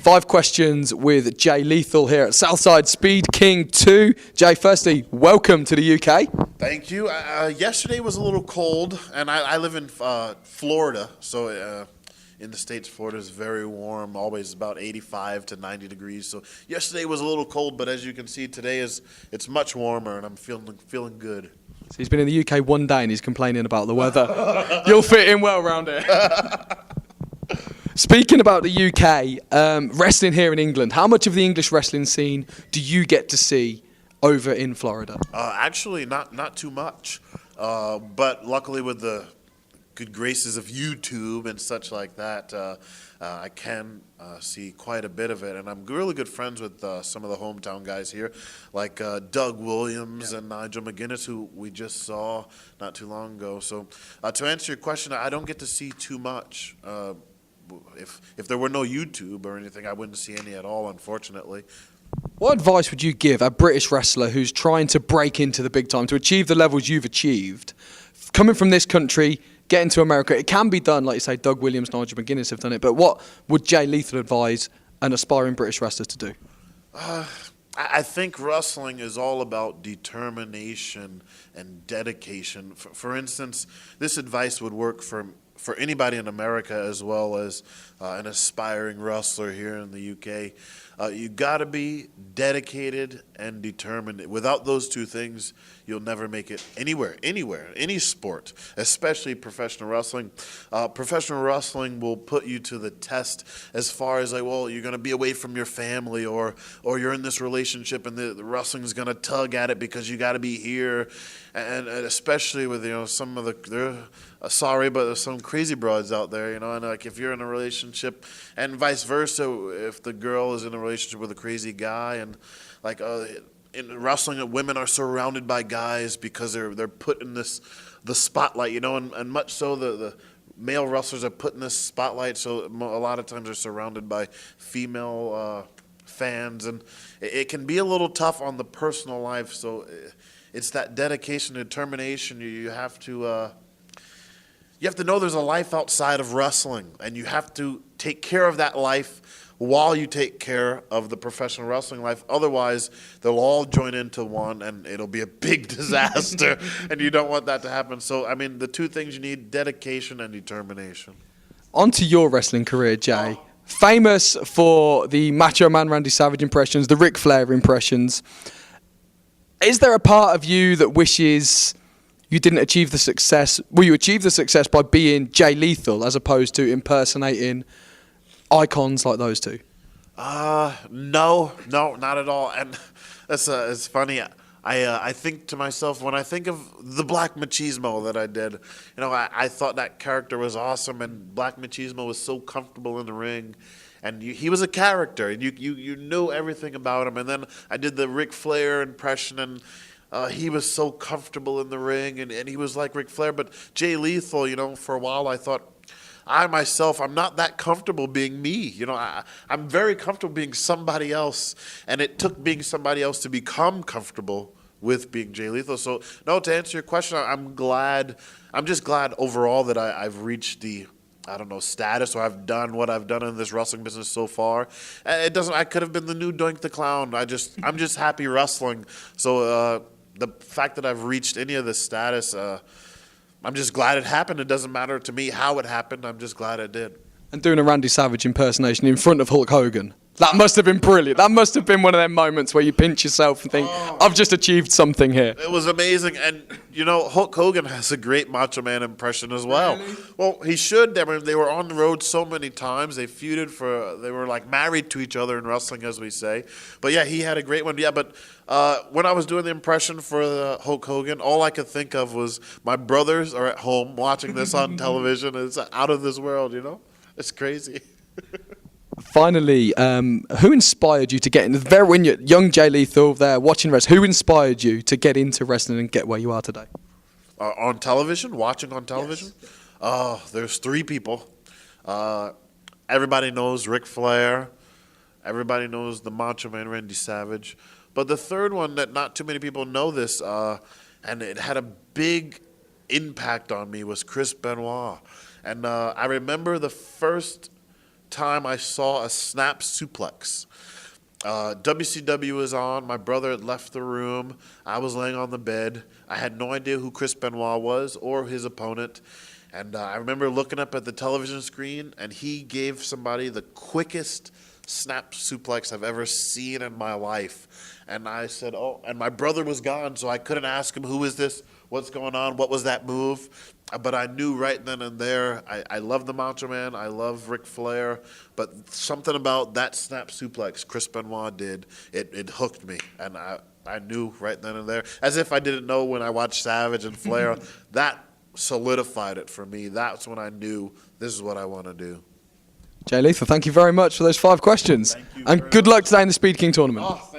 5 questions with Jay Lethal here at Southside Speed King 2. Jay, firstly, welcome to the UK. Thank you. Yesterday was a little cold, and I live in Florida, so in the States, Florida is very warm, always about 85 to 90 degrees. So yesterday was a little cold, but as you can see, today it's much warmer, and I'm feeling good. So he's been in the UK one day and he's complaining about the weather. You'll fit in well around here. Speaking about the UK, wrestling here in England, how much of the English wrestling scene do you get to see over in Florida? Actually, not too much. But luckily with the good graces of YouTube and such like that, I can see quite a bit of it. And I'm really good friends with some of the hometown guys here, like Doug Williams and Nigel McGuinness, who we just saw not too long ago. So to answer your question, I don't get to see too much. If there were no YouTube or anything, I wouldn't see any at all, unfortunately. What advice would you give a British wrestler who's trying to break into the big time, to achieve the levels you've achieved? Coming from this country, getting to America, it can be done, like you say, Doug Williams, Nigel McGuinness have done it, but what would Jay Lethal advise an aspiring British wrestler to do? I think wrestling is all about determination and dedication. For instance, this advice would work for anybody in America as well as an aspiring wrestler here in the UK. You got to be dedicated and determined. Without those two things, you'll never make it anywhere, any sport, especially professional wrestling. Professional wrestling will put you to the test as far as, like, well, you're going to be away from your family, or you're in this relationship and the wrestling is going to tug at it because you got to be here. And especially with, some of sorry, but there's some crazy broads out there, and like if you're in a relationship and vice versa, if the girl is in a relationship with a crazy guy, and like in wrestling, women are surrounded by guys because they're put in the spotlight, and much so the male wrestlers are put in this spotlight, so a lot of times they're surrounded by female fans, and it can be a little tough on the personal life. So it's that dedication and determination. You have to know there's a life outside of wrestling, and you have to take care of that life while you take care of the professional wrestling life. Otherwise, they'll all join into one, and it'll be a big disaster, and you don't want that to happen. So, I mean, the two things you need, dedication and determination. On to your wrestling career, Jay. Famous for the Macho Man Randy Savage impressions, the Ric Flair impressions. Is there a part of you that wishes you didn't achieve the success? Will you achieve the success by being Jay Lethal as opposed to impersonating icons like those two? No, not at all. And it's funny. I think to myself, when I think of the Black Machismo that I did, I thought that character was awesome, and Black Machismo was so comfortable in the ring. And he was a character, and you knew everything about him. And then I did the Ric Flair impression, and he was so comfortable in the ring, and he was like Ric Flair. But Jay Lethal, for a while I thought, I'm not that comfortable being me. I'm very comfortable being somebody else, and it took being somebody else to become comfortable with being Jay Lethal. So, no, to answer your question, I'm just glad overall that I've reached the status, or I've done what I've done in this wrestling business so far. I could have been the new Doink the Clown. I'm just happy wrestling. So the fact that I've reached any of this status, I'm just glad it happened. It doesn't matter to me how it happened. I'm just glad it did. And doing a Randy Savage impersonation in front of Hulk Hogan. That must have been brilliant. That must have been one of them moments where you pinch yourself and think, I've just achieved something here. It was amazing. And, Hulk Hogan has a great Macho Man impression as well. Really? Well, he should. I mean, they were on the road so many times. They were like married to each other in wrestling, as we say. But, yeah, he had a great one. Yeah, but when I was doing the impression for the Hulk Hogan, all I could think of was my brothers are at home watching this on television. It's out of this world, It's crazy. Finally, who inspired you to get into when you're young Jay Lethal there watching wrestling? Who inspired you to get into wrestling and get where you are today? On television, watching on television? Yes. There's 3 people. Everybody knows Ric Flair. Everybody knows the Macho Man Randy Savage. But the third one that not too many people know this, and it had a big impact on me, was Chris Benoit. And I remember the first time I saw a snap suplex. WCW was on. My brother had left the room. I was laying on the bed. I had no idea who Chris Benoit was or his opponent. And I remember looking up at the television screen, and he gave somebody the quickest snap suplex I've ever seen in my life. And I said, oh, and my brother was gone, so I couldn't ask him, who is this? What's going on? What was that move? But I knew right then and there, I love the Macho Man, I love Ric Flair, but something about that snap suplex Chris Benoit did, it hooked me. And I knew right then and there, as if I didn't know when I watched Savage and Flair, that solidified it for me. That's when I knew this is what I want to do. Jay Lethal, thank you very much for those 5 questions. And good luck today in the Speed King tournament. Oh,